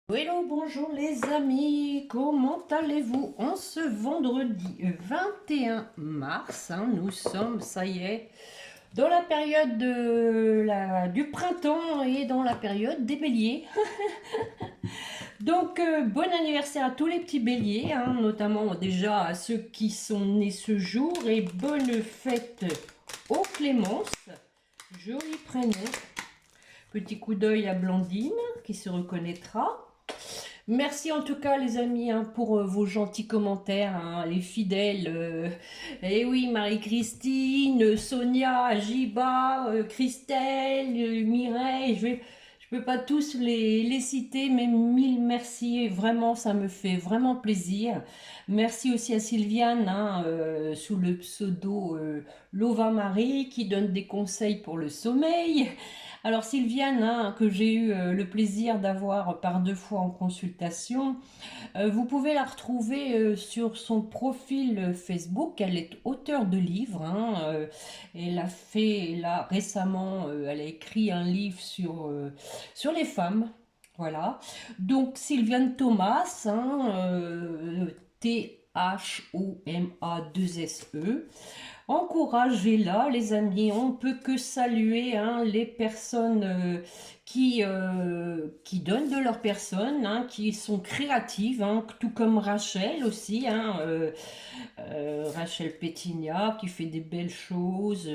Hello, bonjour les amis, comment allez-vous en ce vendredi 21 mars, nous sommes, ça y est, dans la période du printemps et dans la période des béliers. Donc, bon anniversaire à tous les petits béliers, notamment déjà à ceux qui sont nés ce jour, et bonne fête aux Clémence, joli prénom. Petit coup d'œil à Blandine qui se reconnaîtra. Merci en tout cas les amis pour vos gentils commentaires, les fidèles. Et oui, Marie-Christine, Sonia, Jiba, Christelle, Mireille, je peux pas tous les citer, mais mille merci, vraiment ça me fait vraiment plaisir. Merci aussi à Sylviane, sous le pseudo Lova Marie, qui donne des conseils pour le sommeil. Alors Sylviane, que j'ai eu le plaisir d'avoir par 2 fois en consultation, vous pouvez la retrouver sur son profil Facebook. Elle est auteure de livres. Elle a fait là récemment, elle a écrit un livre sur les femmes. Voilà. Donc Sylviane Thomas, Thoma2SE. Encouragez-la, les amis. On peut que saluer les personnes qui donnent de leur personne, qui sont créatives, tout comme Rachel aussi, Rachel Pétignat qui fait des belles choses.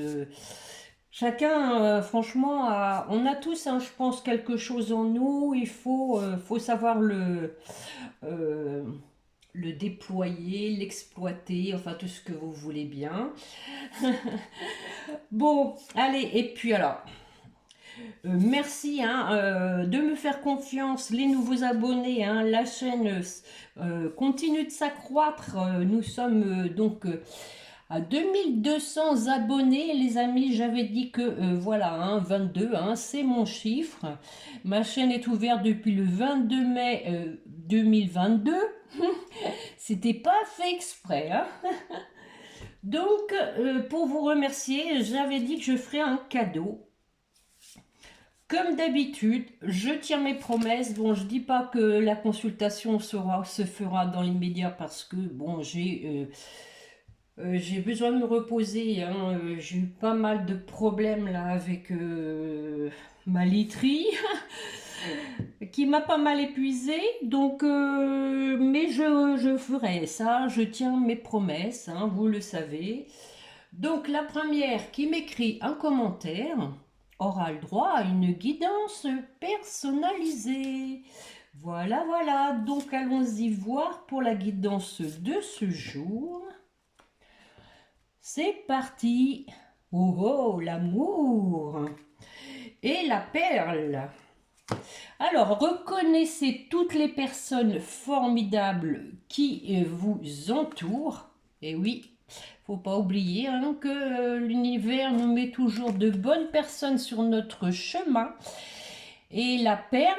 Chacun, franchement, on a tous, je pense, quelque chose en nous. Il faut savoir euh, le déployer, l'exploiter, enfin tout ce que vous voulez bien. Bon, allez, et puis alors, merci de me faire confiance, les nouveaux abonnés, la chaîne continue de s'accroître. Nous sommes donc à 2200 abonnés, les amis. J'avais dit que voilà, 22, c'est mon chiffre. Ma chaîne est ouverte depuis le 22 mai 2022. C'était pas fait exprès, Donc, pour vous remercier, j'avais dit que je ferais un cadeau. Comme d'habitude, je tiens mes promesses. Bon, je dis pas que la consultation se fera dans l'immédiat parce que, bon, j'ai besoin de me reposer. J'ai eu pas mal de problèmes là avec ma literie qui m'a pas mal épuisée. Donc, mais je ferai ça. Je tiens mes promesses, vous le savez. Donc la première qui m'écrit un commentaire aura le droit à une guidance personnalisée. Voilà, voilà. Donc allons-y voir pour la guidance de ce jour. C'est parti. Oh oh, l'amour et la perle. Alors, reconnaissez toutes les personnes formidables qui vous entourent. Et oui, faut pas oublier que l'univers nous met toujours de bonnes personnes sur notre chemin. Et la perle,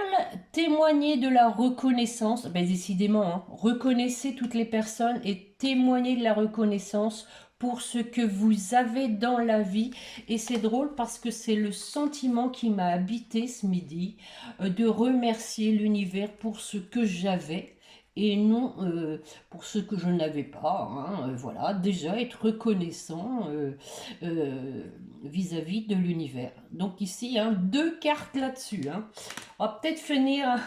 témoigner de la reconnaissance, décidément, reconnaissez toutes les personnes et témoignez de la reconnaissance pour ce que vous avez dans la vie. Et c'est drôle parce que c'est le sentiment qui m'a habité ce midi, de remercier l'univers pour ce que j'avais et non pour ce que je n'avais pas. Voilà, déjà être reconnaissant vis-à-vis de l'univers. Donc ici, 2 cartes là-dessus. On va peut-être finir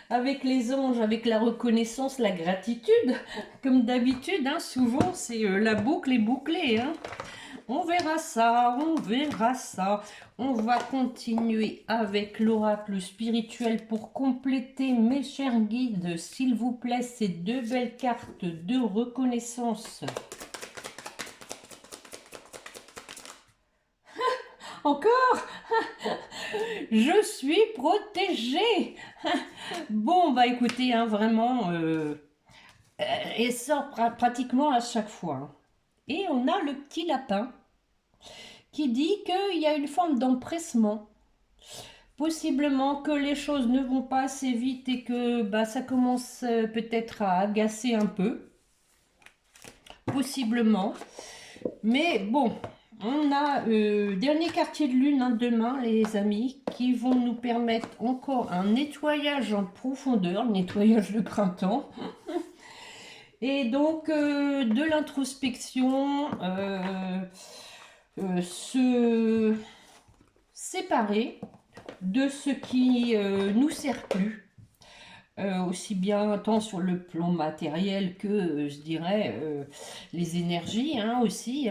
avec les anges, avec la reconnaissance, la gratitude. Comme d'habitude, souvent c'est la boucle est bouclée. On verra ça, on verra ça. On va continuer avec l'oracle spirituel pour compléter, mes chers guides, s'il vous plaît, ces 2 belles cartes de reconnaissance. Encore? Je suis protégée. Bon, écoutez, vraiment, elle sort pratiquement à chaque fois. Et on a le petit lapin qui dit qu'il y a une forme d'empressement. Possiblement que les choses ne vont pas assez vite et que ça commence peut-être à agacer un peu. Possiblement. Mais bon, On a dernier quartier de lune demain, les amis, qui vont nous permettre encore un nettoyage en profondeur, le nettoyage de printemps. Et donc de l'introspection, se séparer de ce qui nous sert plus. Aussi bien tant sur le plan matériel que, je dirais, les énergies aussi.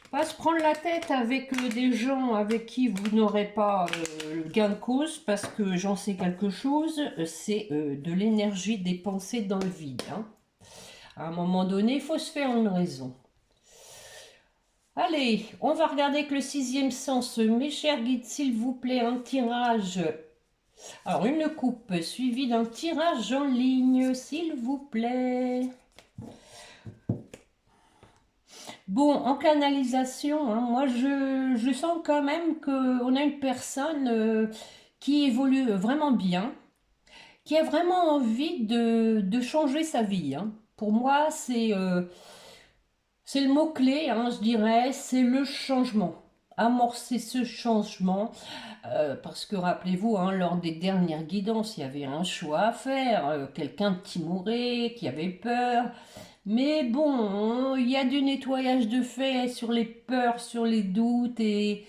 Pas se prendre la tête avec des gens avec qui vous n'aurez pas gain de cause, parce que j'en sais quelque chose, c'est de l'énergie dépensée dans le vide. À un moment donné, il faut se faire une raison. Allez, on va regarder avec le sixième sens. Mes chers guides, s'il vous plaît, un tirage. Alors, une coupe suivie d'un tirage en ligne, s'il vous plaît. Bon, en canalisation, moi je sens quand même qu'on a une personne qui évolue vraiment bien, qui a vraiment envie de changer sa vie. Pour moi, c'est le mot-clé, je dirais, c'est le changement. Amorcer ce changement, parce que rappelez-vous, lors des dernières guidances, il y avait un choix à faire, quelqu'un de timoré, qui avait peur. Mais bon, il y a du nettoyage de fait sur les peurs, sur les doutes, et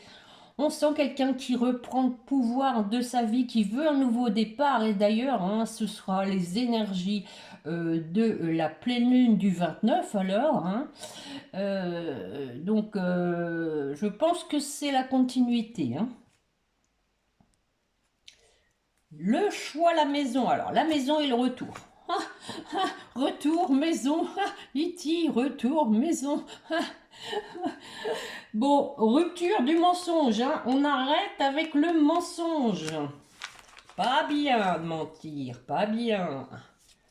on sent quelqu'un qui reprend le pouvoir de sa vie, qui veut un nouveau départ. Et d'ailleurs, ce sera les énergies de la pleine lune du 29 alors. Donc, je pense que c'est la continuité. Le choix, la maison. Alors, la maison et le retour. Retour, maison. Iti, retour, maison. Bon, rupture du mensonge. On arrête avec le mensonge. Pas bien de mentir, pas bien.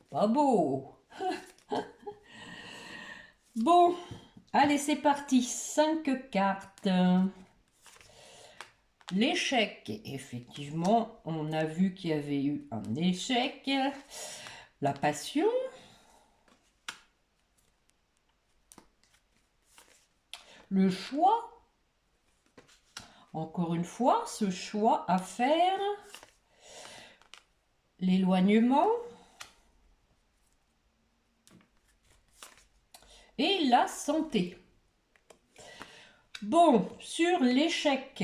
Pas beau. Bon, allez, c'est parti. 5 cartes. L'échec, effectivement, on a vu qu'il y avait eu un échec. La passion. Le choix. Encore une fois, ce choix à faire. L'éloignement. Et la santé. Bon, sur l'échec.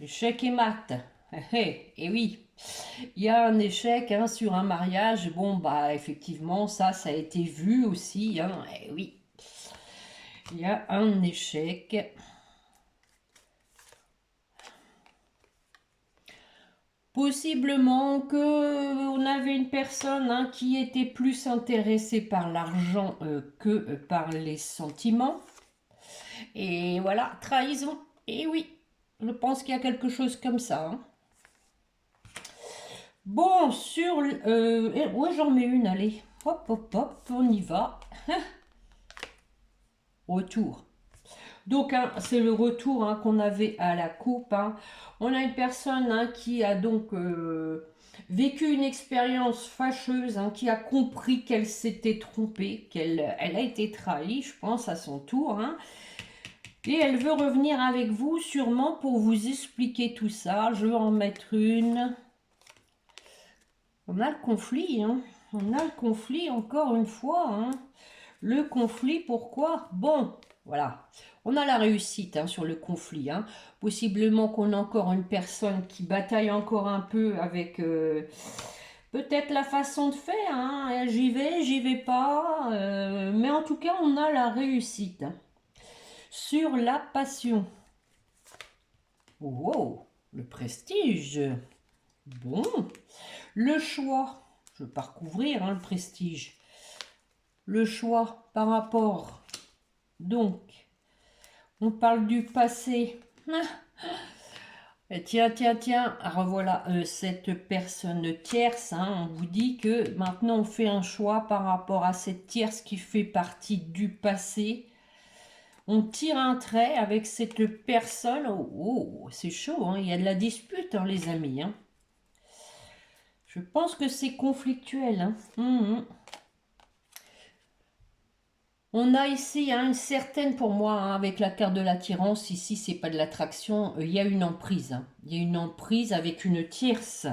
L'échec et mat. Et oui, il y a un échec sur un mariage. Bon, bah effectivement, ça a été vu aussi. Et oui, il y a un échec. Possiblement que on avait une personne qui était plus intéressée par l'argent que par les sentiments. Et voilà, trahison. Et oui, je pense qu'il y a quelque chose comme ça. Bon, sur... ouais, j'en mets une, allez. Hop, hop, hop, on y va. Retour. Donc, c'est le retour qu'on avait à la coupe. On a une personne qui a donc vécu une expérience fâcheuse, qui a compris qu'elle s'était trompée, qu'elle a été trahie, je pense, à son tour. Et elle veut revenir avec vous, sûrement, pour vous expliquer tout ça. Je vais en mettre une. On a le conflit, On a le conflit, encore une fois, Le conflit, pourquoi? Bon, voilà. On a la réussite sur le conflit, Possiblement qu'on a encore une personne qui bataille encore un peu avec peut-être la façon de faire, j'y vais pas. Mais en tout cas, on a la réussite. Sur la passion. Wow, le prestige. Bon. Le choix. Je ne veux pas recouvrir le prestige. Le choix par rapport. Donc, on parle du passé. Tiens, tiens, tiens. Revoilà cette personne tierce. On vous dit que maintenant on fait un choix par rapport à cette tierce qui fait partie du passé. On tire un trait avec cette personne. Oh, c'est chaud, il y a de la dispute, les amis. Je pense que c'est conflictuel. On a ici hein, une certaine, pour moi, hein, avec la carte de l'attirance, ici c'est pas de l'attraction, il y a une emprise. Hein. Il y a une emprise avec une tierce.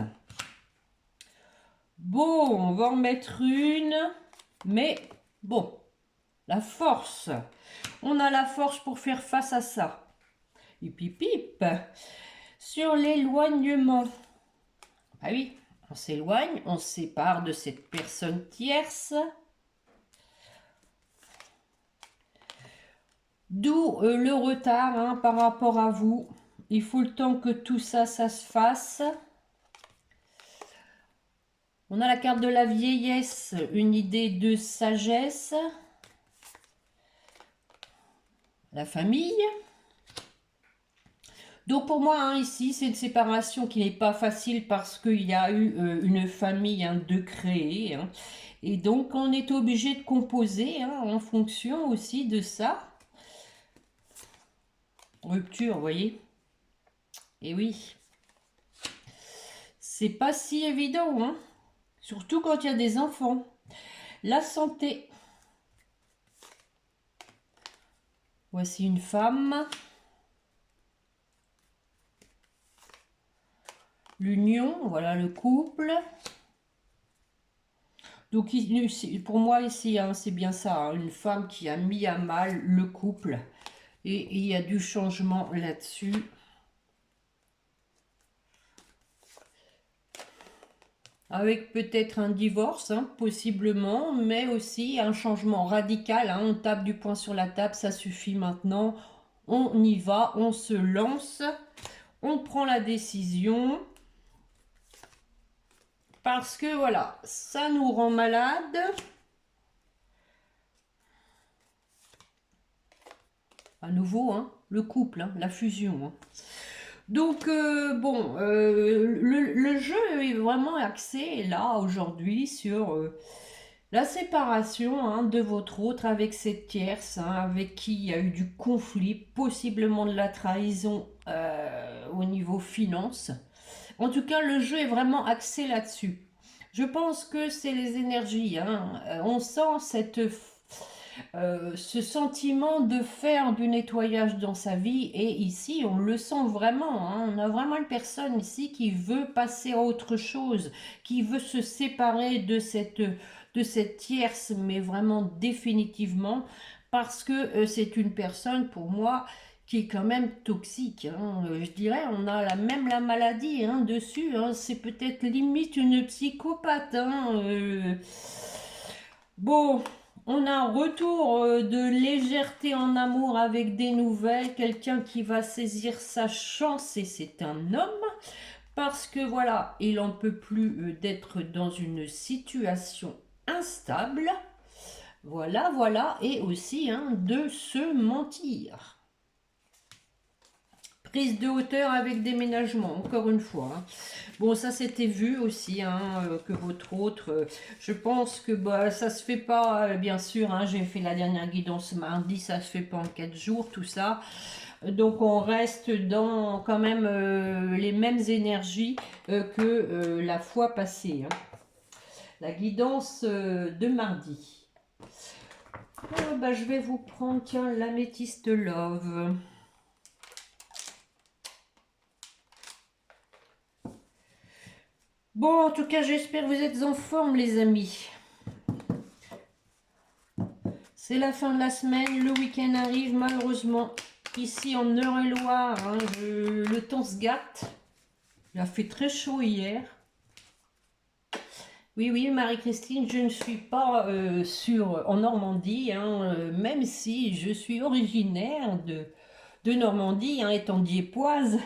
Bon, on va en mettre une, mais bon, la force. On a la force pour faire face à ça. Hip hip hip. Sur l'éloignement. Ah oui, on s'éloigne, on se sépare de cette personne tierce. D'où le retard hein, par rapport à vous. Il faut le temps que tout ça, ça se fasse. On a la carte de la vieillesse, une idée de sagesse. La famille. Donc pour moi, hein, ici, c'est une séparation qui n'est pas facile parce qu'il y a eu une famille hein, de créer. Hein. Et donc, on est obligé de composer hein, en fonction aussi de ça. Rupture, vous voyez. Et oui. C'est pas si évident, hein. Surtout quand il y a des enfants. La santé. Voici une femme. L'union, voilà le couple. Donc pour moi ici, hein, c'est bien ça, hein, une femme qui a mis à mal le couple. Et il y a du changement là-dessus. Avec peut-être un divorce, hein, possiblement, mais aussi un changement radical. Hein, on tape du poing sur la table, ça suffit maintenant. On y va, on se lance, on prend la décision. Parce que voilà, ça nous rend malade. À nouveau, hein, le couple, hein, la fusion. Hein. Donc, bon, le jeu est vraiment axé, là, aujourd'hui, sur la séparation hein, de votre autre avec cette tierce, hein, avec qui il y a eu du conflit, possiblement de la trahison au niveau finance. En tout cas, le jeu est vraiment axé là-dessus. Je pense que c'est les énergies. Hein. On sent ce sentiment de faire du nettoyage dans sa vie. Et ici, on le sent vraiment. Hein. On a vraiment une personne ici qui veut passer à autre chose, qui veut se séparer de cette tierce, mais vraiment définitivement. Parce que c'est une personne, pour moi, qui est quand même toxique. Hein. Je dirais, on a même la maladie hein, dessus. Hein. C'est peut-être limite une psychopathe. Hein. Bon, on a un retour de légèreté en amour avec des nouvelles. Quelqu'un qui va saisir sa chance et c'est un homme. Parce que voilà, il n'en peut plus d'être dans une situation instable. Voilà, voilà. Et aussi hein, de se mentir. Prise de hauteur avec déménagement, encore une fois. Hein. Bon, ça c'était vu aussi, hein, que votre autre. Je pense que bah, ça se fait pas, bien sûr. Hein, j'ai fait la dernière guidance mardi, ça se fait pas en 4 jours, tout ça. Donc on reste dans quand même les mêmes énergies que la fois passée. Hein. La guidance de mardi. Bah, je vais vous prendre, tiens, l'améthyste love. Bon, en tout cas, j'espère que vous êtes en forme, les amis. C'est la fin de la semaine, le week-end arrive, malheureusement. Ici, en Eure-et-Loire, hein, le temps se gâte. Il a fait très chaud hier. Oui, oui, Marie-Christine, je ne suis pas en Normandie, hein, même si je suis originaire de Normandie, hein, étant diepoise.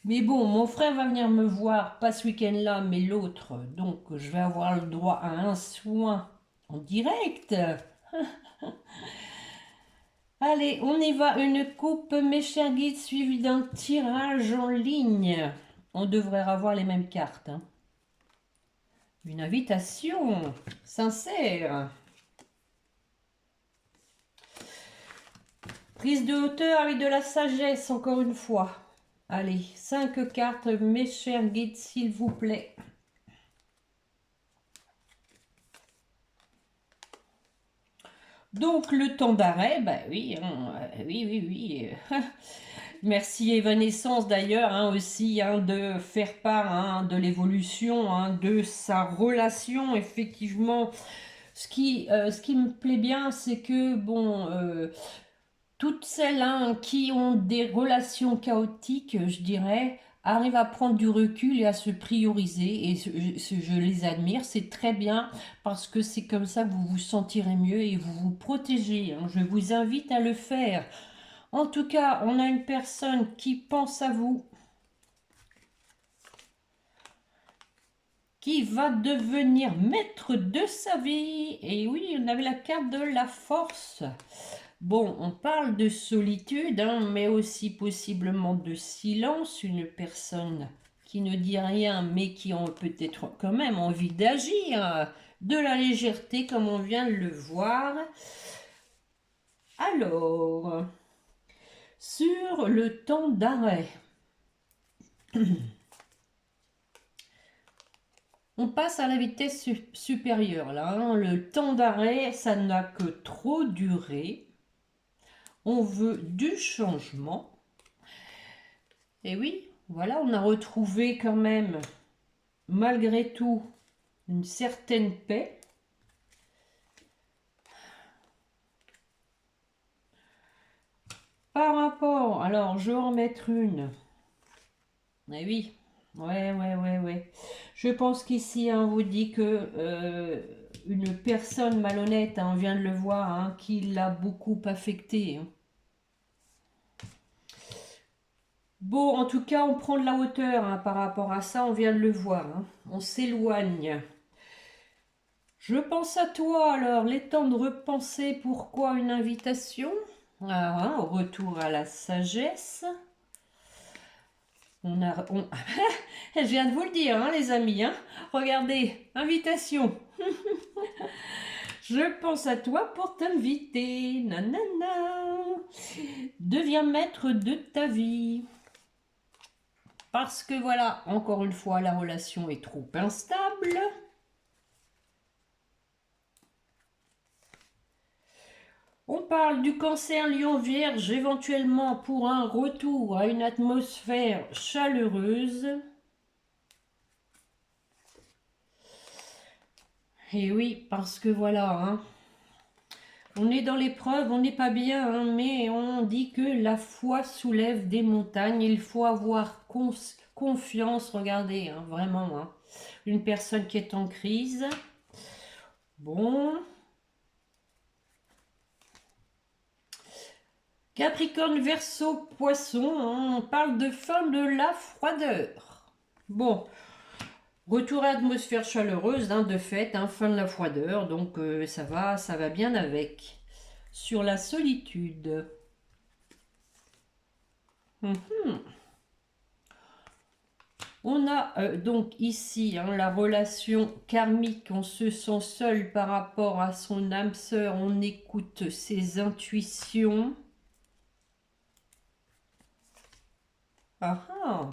Mais bon, mon frère va venir me voir, pas ce week-end-là, mais l'autre. Donc, je vais avoir le droit à un soin en direct. Allez, on y va. Une coupe, mes chers guides, suivie d'un tirage en ligne. On devrait avoir les mêmes cartes. Hein. Une invitation sincère. Prise de hauteur avec de la sagesse, encore une fois. Allez, 5 cartes, mes chers guides, s'il vous plaît. Donc le temps d'arrêt, bah oui, hein, oui, oui, oui. Merci Evanescence d'ailleurs aussi de faire part de l'évolution de sa relation. Effectivement, ce qui me plaît bien, c'est que bon, toutes celles qui ont des relations chaotiques, je dirais, arrivent à prendre du recul et à se prioriser. Et je les admire, c'est très bien parce que c'est comme ça que vous vous sentirez mieux et vous vous protégez. Je vous invite à le faire. En tout cas, on a une personne qui pense à vous, qui va devenir maître de sa vie. Et oui, on avait la carte de la force. Bon, on parle de solitude, mais aussi possiblement de silence. Une personne qui ne dit rien, mais qui a peut-être quand même envie d'agir. De la légèreté, comme on vient de le voir. Alors, sur le temps d'arrêt. On passe à la vitesse supérieure, là. Le temps d'arrêt, ça n'a que trop duré. On veut du changement. Et oui, voilà, on a retrouvé quand même, malgré tout, une certaine paix. Par rapport, alors je vais en mettre une. Eh oui, ouais. Je pense qu'ici, on vous dit que une personne malhonnête, on vient de le voir, qui l'a beaucoup affecté. Bon, en tout cas, on prend de la hauteur par rapport à ça, on vient de le voir. On s'éloigne. Je pense à toi, alors, les temps de repenser, pourquoi une invitation? Au retour à la sagesse. Je viens de vous le dire, les amis. Regardez, invitation. Je pense à toi pour t'inviter. Nanana. Deviens maître de ta vie. Parce que voilà, encore une fois, la relation est trop instable. On parle du cancer lion vierge éventuellement pour un retour à une atmosphère chaleureuse. Et oui, parce que voilà, on est dans l'épreuve, on n'est pas bien, mais on dit que la foi soulève des montagnes. Il faut avoir confiance, regardez, vraiment, une personne qui est en crise. Bon. Capricorne, Verseau, Poisson, on parle de fin de la froideur. Bon, retour à l'atmosphère chaleureuse, de fait, fin de la froideur, donc ça va bien avec. Sur la solitude. On a donc ici la relation karmique, on se sent seul par rapport à son âme sœur, on écoute ses intuitions.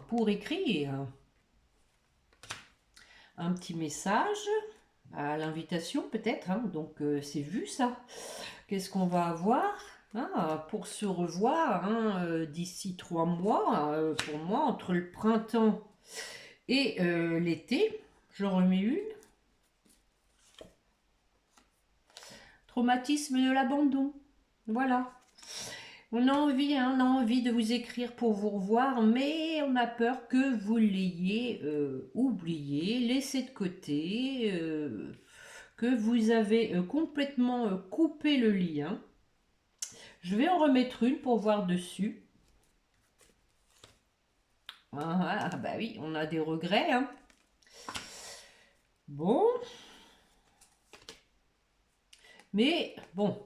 Pour écrire un petit message à l'invitation peut-être, donc c'est vu ça. Qu'est-ce qu'on va avoir pour se revoir d'ici 3 mois, pour moi, entre le printemps et l'été. Je remets une. Traumatisme de l'abandon. Voilà. On a envie de vous écrire pour vous revoir, mais on a peur que vous l'ayez oublié, laissé de côté, que vous avez complètement coupé le lien. Je vais en remettre une pour voir dessus. Ah bah oui, on a des regrets. Bon. Mais bon,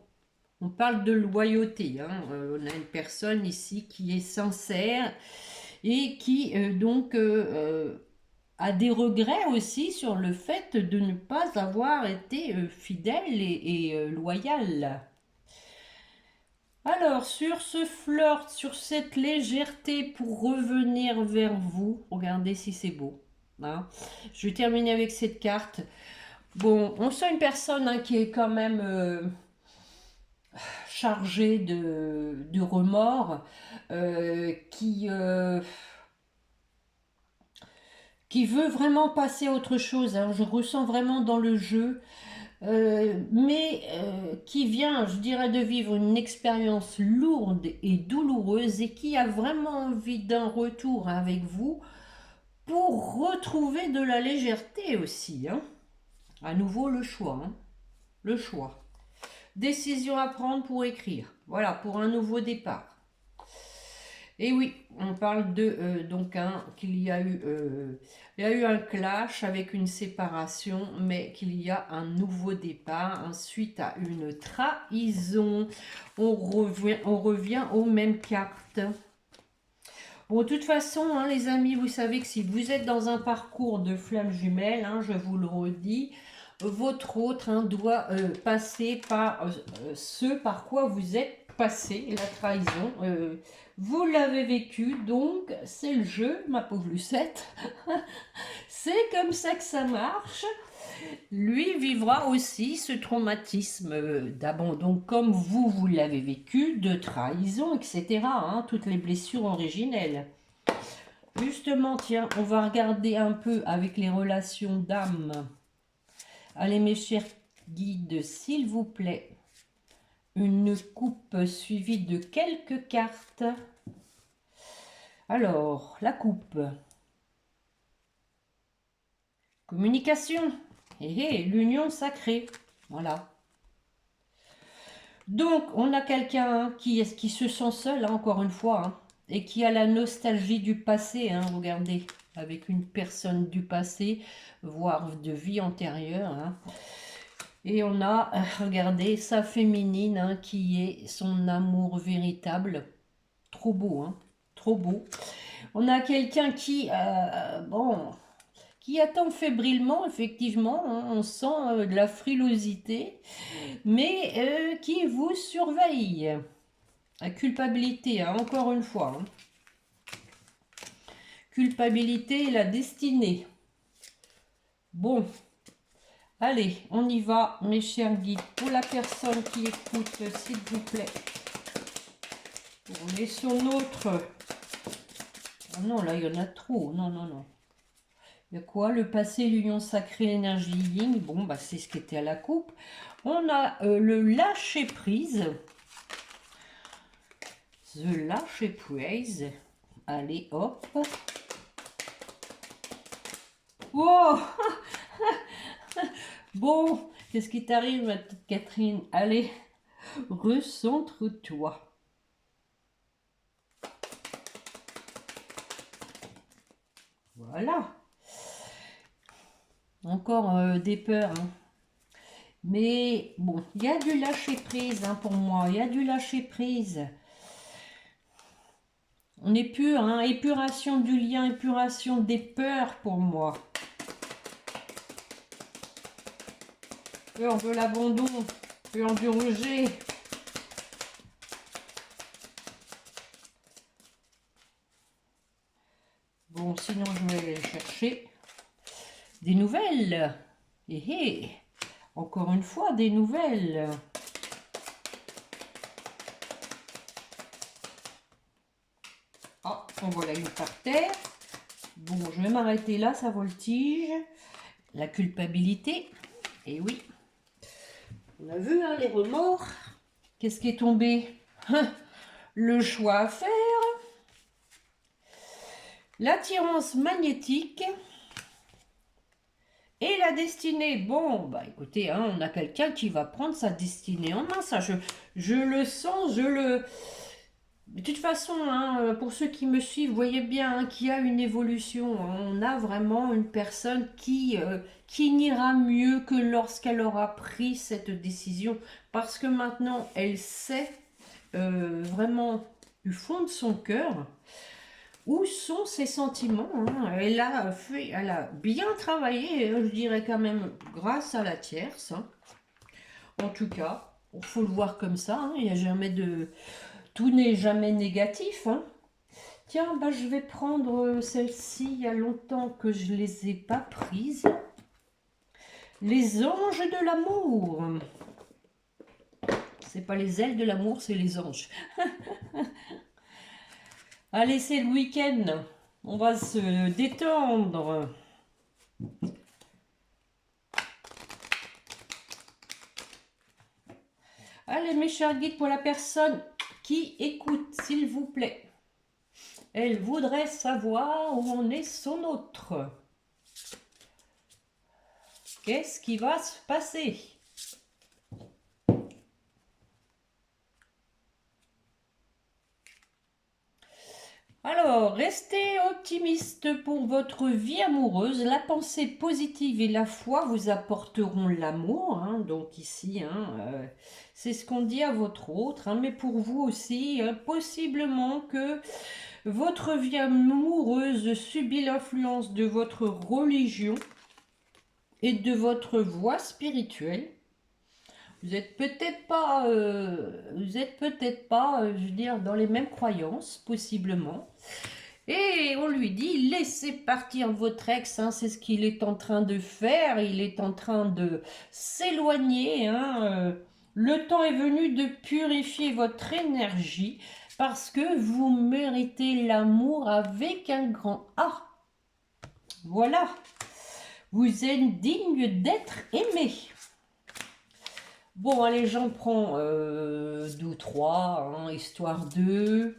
on parle de loyauté. On a une personne ici qui est sincère et qui donc a des regrets aussi sur le fait de ne pas avoir été fidèle et loyal. Alors, sur ce flirt, sur cette légèreté pour revenir vers vous, regardez si c'est beau. Je vais terminer avec cette carte. Bon, on sent une personne qui est quand même chargé de remords, qui veut vraiment passer à autre chose, hein. Je ressens vraiment dans le jeu, mais qui vient, je dirais, de vivre une expérience lourde et douloureuse et qui a vraiment envie d'un retour avec vous pour retrouver de la légèreté aussi, hein. À nouveau, le choix, hein. Le choix. Décision à prendre pour écrire. Voilà, pour un nouveau départ. Et oui, on parle de qu'il y a eu un clash avec une séparation, mais qu'il y a un nouveau départ ensuite à une trahison. On revient aux mêmes cartes. Bon, de toute façon, hein, les amis, vous savez que si vous êtes dans un parcours de flammes jumelles, hein, je vous le redis, votre autre, hein, doit passer par ce par quoi vous êtes passé, la trahison. Vous l'avez vécu, donc c'est le jeu, ma pauvre Lucette. C'est comme ça que ça marche. Lui vivra aussi ce traumatisme d'abandon comme vous l'avez vécu, de trahison, etc. hein, toutes les blessures originelles. Justement, tiens, on va regarder un peu avec les relations d'âme. Allez, mes chers guides, s'il vous plaît, une coupe suivie de quelques cartes. Alors, la coupe. Communication. L'union sacrée. Voilà. Donc, on a quelqu'un qui se sent seul, hein, encore une fois, hein, et qui a la nostalgie du passé, hein, regardez, avec une personne du passé, voire de vie antérieure. Hein. Et on a, regardez, sa féminine, hein, qui est son amour véritable. Trop beau, hein, trop beau. On a quelqu'un qui, qui attend fébrilement, effectivement, hein, on sent de la frilosité, mais qui vous surveille. La culpabilité, hein, encore une fois. Hein. Culpabilité et la destinée. Bon, allez, on y va, mes chers guides. Pour la personne qui écoute, s'il vous plaît. On est sur notre... Oh non, là, il y en a trop. Non, non, non. Il y a quoi? Le passé, l'union sacrée, l'énergie yin. Bon, bah, c'est ce qui était à la coupe. On a le lâcher prise. The lâcher prise. Allez, hop. Wow. Bon, qu'est-ce qui t'arrive, ma petite Catherine? Allez, recentre-toi. Voilà. Encore des peurs. Hein. Mais bon, il y a du lâcher prise hein, pour moi. Il y a du lâcher prise. On est pur, hein, épuration du lien, épuration des peurs pour moi. Peur de l'abandon, peur du rejet. Bon, sinon je vais aller chercher des nouvelles. Encore une fois, des nouvelles. Ah, en voilà une par terre. Bon, je vais m'arrêter là, ça voltige. La culpabilité. Et oui. On a vu hein, les remords. Qu'est-ce qui est tombé? Le choix à faire. L'attirance magnétique. Et la destinée. Bon, bah écoutez, hein, on a quelqu'un qui va prendre sa destinée en main. Ça, je le sens, je le... De toute façon, hein, pour ceux qui me suivent, vous voyez bien hein, qu'il y a une évolution. Hein. On a vraiment une personne qui n'ira mieux que lorsqu'elle aura pris cette décision. Parce que maintenant, elle sait vraiment du fond de son cœur où sont ses sentiments. Hein. Elle a bien travaillé, je dirais quand même, grâce à la tierce. Hein. En tout cas, il faut le voir comme ça. Hein. Il n'y a jamais de... Tout n'est jamais négatif. Hein. Tiens, bah, je vais prendre celle-ci. Il y a longtemps que je ne les ai pas prises. Les anges de l'amour. C'est pas les ailes de l'amour, c'est les anges. Allez, c'est le week-end. On va se détendre. Allez, mes chers guides, pour la personne qui écoute, s'il vous plaît. Elle voudrait savoir où en est son autre. Qu'est-ce qui va se passer? Alors, restez optimiste pour votre vie amoureuse. La pensée positive et la foi vous apporteront l'amour. Hein, donc ici, c'est ce qu'on dit à votre autre. Hein, mais pour vous aussi, possiblement que votre vie amoureuse subit l'influence de votre religion et de votre voie spirituelle. Vous êtes peut-être pas, je veux dire, dans les mêmes croyances, possiblement. Et on lui dit, laissez partir votre ex, hein, c'est ce qu'il est en train de faire, il est en train de s'éloigner. Hein, le temps est venu de purifier votre énergie parce que vous méritez l'amour avec un grand A. Voilà, vous êtes digne d'être aimé. Bon, allez, j'en prends 2 ou 3, hein, histoire de...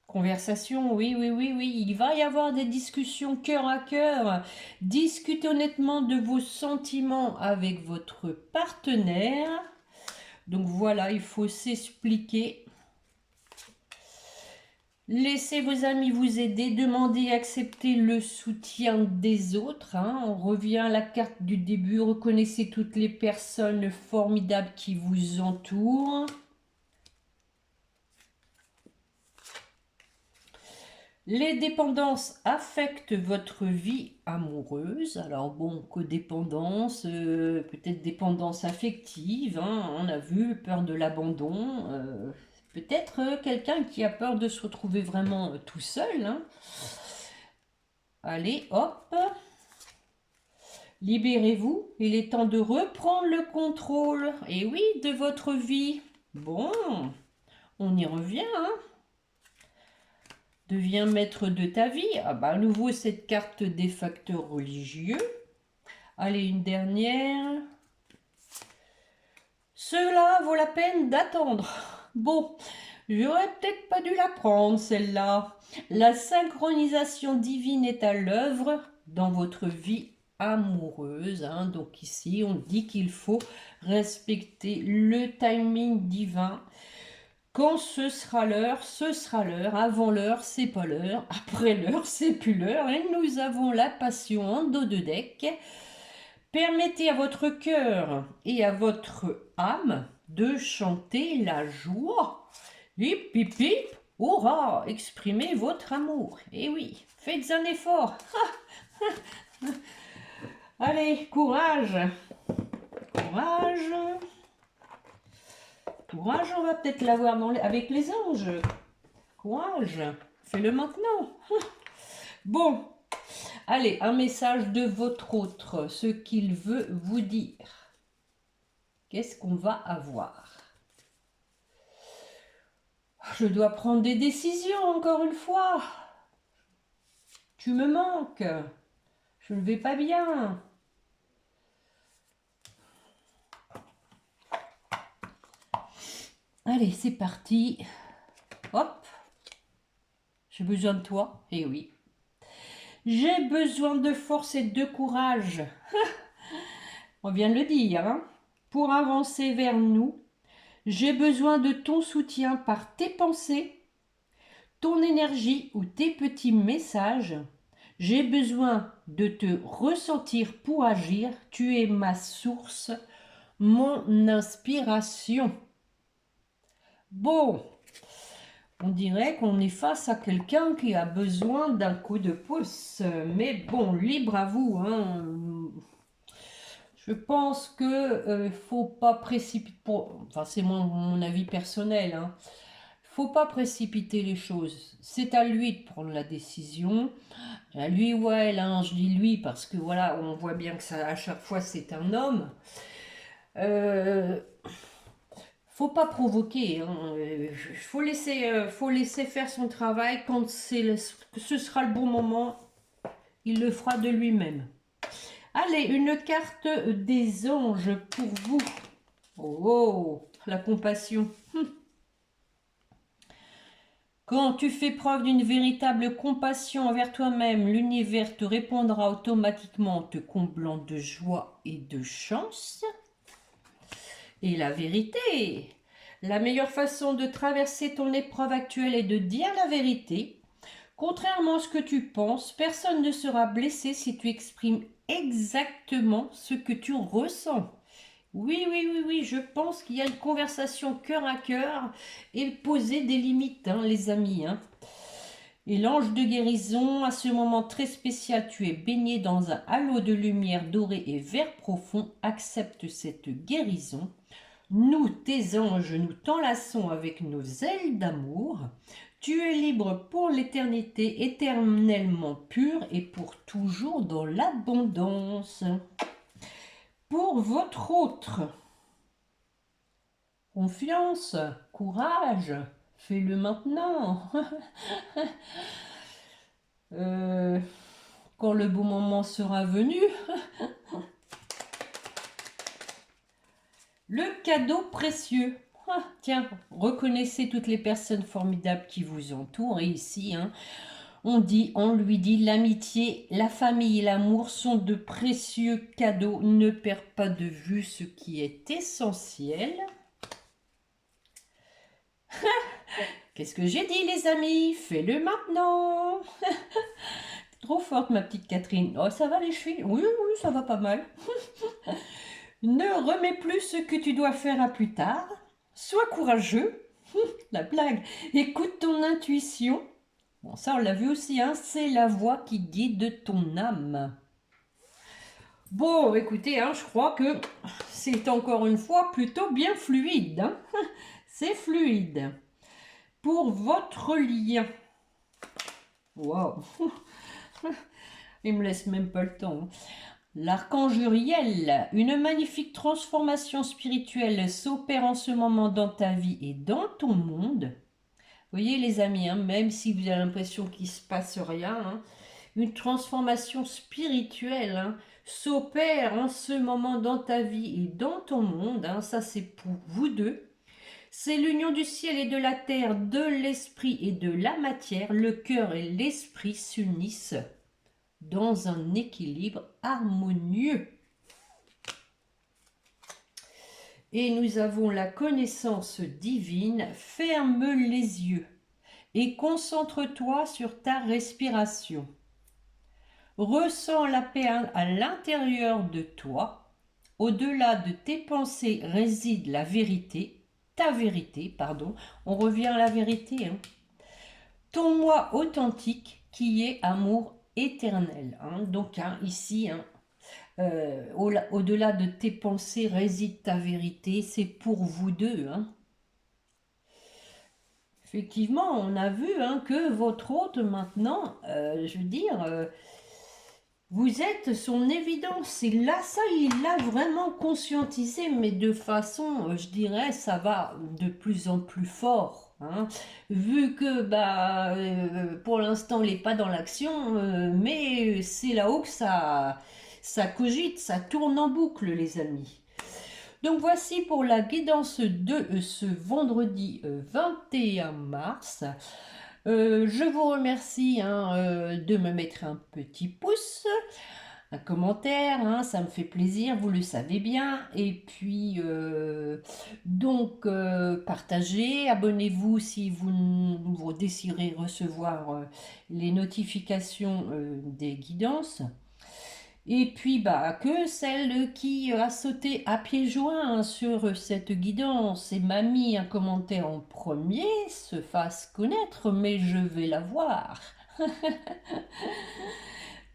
Conversation, oui, il va y avoir des discussions cœur à cœur. Discutez honnêtement de vos sentiments avec votre partenaire. Donc voilà, il faut s'expliquer. Laissez vos amis vous aider, demandez et acceptez le soutien des autres. Hein. On revient à la carte du début, reconnaissez toutes les personnes formidables qui vous entourent. Les dépendances affectent votre vie amoureuse. Alors bon, codépendance, peut-être dépendance affective, hein, on a vu, peur de l'abandon... Peut-être quelqu'un qui a peur de se retrouver vraiment tout seul. Hein. Allez, hop. Libérez-vous. Il est temps de reprendre le contrôle. Et oui, de votre vie. Bon, on y revient. Hein. Deviens maître de ta vie. Ah bah, à nouveau, cette carte des facteurs religieux. Allez, une dernière. Cela vaut la peine d'attendre. Bon, j'aurais peut-être pas dû la prendre, celle-là. La synchronisation divine est à l'œuvre dans votre vie amoureuse. Hein. Donc ici, on dit qu'il faut respecter le timing divin. Quand ce sera l'heure, ce sera l'heure. Avant l'heure, c'est pas l'heure. Après l'heure, c'est plus l'heure. Et nous avons la passion en dos de deck. Permettez à votre cœur et à votre âme de chanter la joie. Hip, hip, hip, hurrah, exprimez votre amour. Et oui, faites un effort. Allez, courage. Courage. Courage, on va peut-être l'avoir avec les anges. Courage, fais-le maintenant. Bon, allez, un message de votre autre, ce qu'il veut vous dire. Qu'est-ce qu'on va avoir? Je dois prendre des décisions, encore une fois. Tu me manques. Je ne vais pas bien. Allez, c'est parti. Hop. J'ai besoin de toi. Eh oui. J'ai besoin de force et de courage. On vient de le dire, hein. Pour avancer vers nous. J'ai besoin de ton soutien par tes pensées, ton énergie ou tes petits messages. J'ai besoin de te ressentir pour agir. Tu es ma source, mon inspiration. Bon, on dirait qu'on est face à quelqu'un qui a besoin d'un coup de pouce. Mais bon, libre à vous, hein. Je pense que faut pas précipiter. Enfin, c'est mon avis personnel. Hein. faut pas précipiter les choses. C'est à lui de prendre la décision. À lui ou à elle, hein, je dis lui parce que voilà, on voit bien que ça, à chaque fois c'est un homme. Faut pas provoquer, hein. Faut laisser faire son travail. Quand ce sera le bon moment, il le fera de lui-même. Allez, une carte des anges pour vous. Oh, la compassion. Quand tu fais preuve d'une véritable compassion envers toi-même, l'univers te répondra automatiquement en te comblant de joie et de chance. Et la vérité, la meilleure façon de traverser ton épreuve actuelle est de dire la vérité. Contrairement à ce que tu penses, personne ne sera blessé si tu exprimes exactement ce que tu ressens. Oui, oui, oui, oui, je pense qu'il y a une conversation cœur à cœur et poser des limites, hein, les amis. Hein. Et l'ange de guérison, à ce moment très spécial, tu es baigné dans un halo de lumière dorée et vert profond. Accepte cette guérison. Nous, tes anges, nous t'enlaçons avec nos ailes d'amour. Tu es libre pour l'éternité, éternellement pure et pour toujours dans l'abondance. Pour votre autre, confiance, courage, fais-le maintenant. Quand le bon moment sera venu. Le cadeau précieux. Ah, tiens, reconnaissez toutes les personnes formidables qui vous entourent. Et ici, hein, on lui dit, l'amitié, la famille et l'amour sont de précieux cadeaux. Ne perds pas de vue ce qui est essentiel. Qu'est-ce que j'ai dit, les amis? Fais-le maintenant. Trop forte, ma petite Catherine. Oh, ça va les chevilles? Oui, oui, ça va pas mal. Ne remets plus ce que tu dois faire à plus tard. Sois courageux. La blague. Écoute ton intuition. Bon, ça, on l'a vu aussi, hein, c'est la voix qui guide ton âme. Bon, écoutez, hein, je crois que c'est encore une fois plutôt bien fluide. Hein. C'est fluide. Pour votre lien. Wow. Il me laisse même pas le temps. L'archange Uriel, une magnifique transformation spirituelle s'opère en ce moment dans ta vie et dans ton monde. Vous voyez les amis, hein, même si vous avez l'impression qu'il ne se passe rien, hein, une transformation spirituelle hein, s'opère en ce moment dans ta vie et dans ton monde. Hein, ça c'est pour vous deux. C'est l'union du ciel et de la terre, de l'esprit et de la matière. Le cœur et l'esprit s'unissent dans un équilibre harmonieux. Et nous avons la connaissance divine. Ferme les yeux et concentre-toi sur ta respiration. Ressens la paix à l'intérieur de toi. Au-delà de tes pensées réside la vérité, ta vérité, pardon. On revient à la vérité. Hein. Ton moi authentique qui est amour éternel. Hein. Donc hein, ici, hein, au-delà de tes pensées réside ta vérité, c'est pour vous deux. Hein. Effectivement, on a vu hein, que votre hôte maintenant, je veux dire, vous êtes son évidence. Et là, ça, il l'a vraiment conscientisé, mais de façon, je dirais, ça va de plus en plus fort. Hein. Vu que bah, pour l'instant, il n'est pas dans l'action, mais c'est là-haut que ça cogite, ça tourne en boucle, les amis. Donc voici pour la guidance de ce vendredi 21 mars. Je vous remercie hein, de me mettre un petit pouce, un commentaire, hein, ça me fait plaisir, vous le savez bien. Et puis, donc, partagez, abonnez-vous si vous désirez recevoir les notifications des guidances. Et puis, bah, que celle qui a sauté à pieds joints sur cette guidance et m'a mis un commentaire en premier se fasse connaître, mais je vais la voir.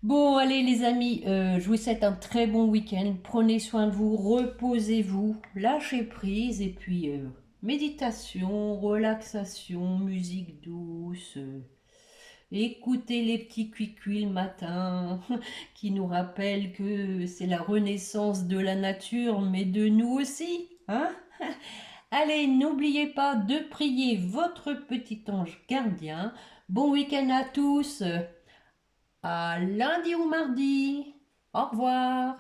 Bon, allez les amis, je vous souhaite un très bon week-end. Prenez soin de vous, reposez-vous, lâchez prise et puis Méditation, relaxation, musique douce. Écoutez les petits cuicuis le matin qui nous rappellent que c'est la renaissance de la nature, mais de nous aussi, hein? Allez, n'oubliez pas de prier votre petit ange gardien. Bon week-end à tous. À lundi ou mardi. Au revoir.